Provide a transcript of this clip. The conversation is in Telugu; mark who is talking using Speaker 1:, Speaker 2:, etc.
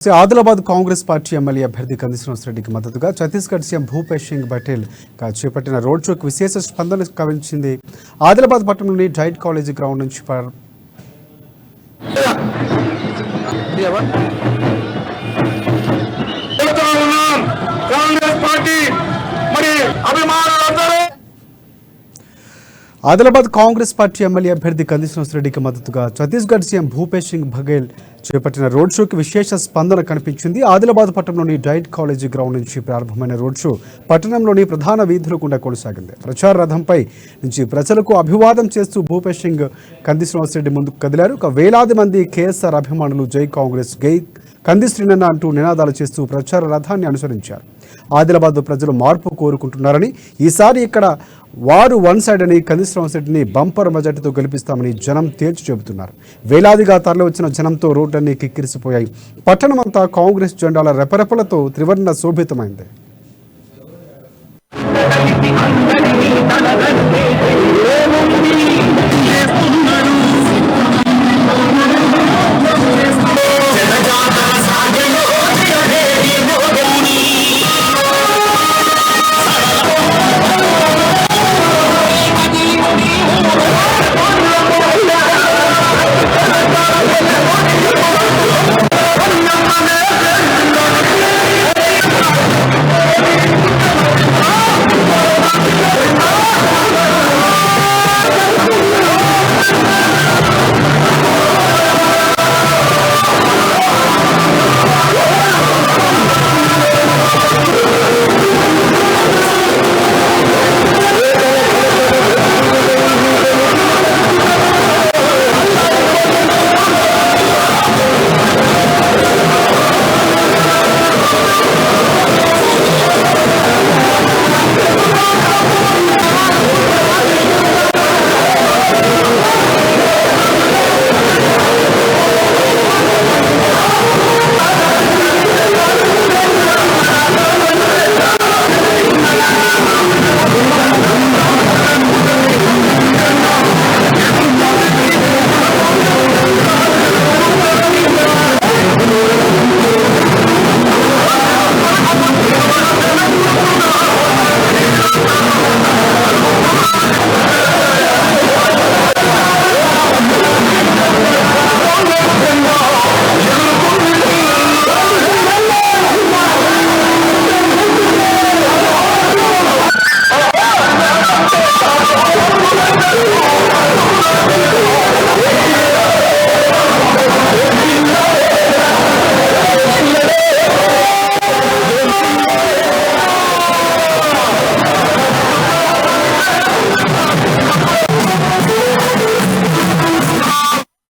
Speaker 1: ఆదిలాబాద్ కాంగ్రెస్ పార్టీ ఎమ్మెల్యే అభ్యర్థి కంది శ్రీనివాసరెడ్డికి మద్దతుగా ఛత్తీస్గఢ్ సీఎం భూపేష్ సింగ్ బఘేల్ చేపట్టిన రోడ్ షోకి విశేష స్పందన కవించింది. ఆదిలాబాద్ పట్టణంలోని డైట్ కాలేజీ గ్రౌండ్ నుంచి ఆదిలాబాద్ కాంగ్రెస్ పార్టీ ఎమ్మెల్యే అభ్యర్థి కంది శ్రీనివాసరెడ్డికి మద్దతుగా ఛత్తీస్గఢ్ సీఎం భూపేష్ సింగ్ బఘేల్ చేపట్టిన రోడ్ షోకి విశేష స్పందన కనిపించింది. ఆదిలాబాద్ పట్టణంలోని డైట్ కాలేజీ గ్రౌండ్ నుంచి ప్రారంభమైన రోడ్ షో పట్టణంలోని ప్రధాన వీధుల గుండా కొనసాగింది. ప్రచార రథంపై నుంచి ప్రజలకు అభివాదం చేస్తూ భూపేష్ సింగ్ కంది శ్రీనివాసరెడ్డి ముందుకు కదిలారు. వేలాది మంది కేఎస్ఆర్ అభిమానులు జై కాంగ్రెస్ గై కంది శ్రీనన్న అంటూ నినాదాలు చేస్తూ ప్రచార రథాన్ని అనుసరించారు. ఆదిలాబాద్ ప్రజలు మార్పు కోరుకుంటున్నారని, ఈసారి ఇక్కడ వారు వన్ సైడ్ అని కంది శ్రీనివాసరెడ్డిని బంపర్ మెజార్టీతో గెలిపిస్తామని జనం తేల్చి చెబుతున్నారు. వేలాదిగా తరలి వచ్చిన జనంతో రోడ్లన్నీ కిక్కిరిసిపోయాయి. పట్టణమంతా కాంగ్రెస్ జెండాల రెపరెపలతో త్రివర్ణ శోభితమైంది.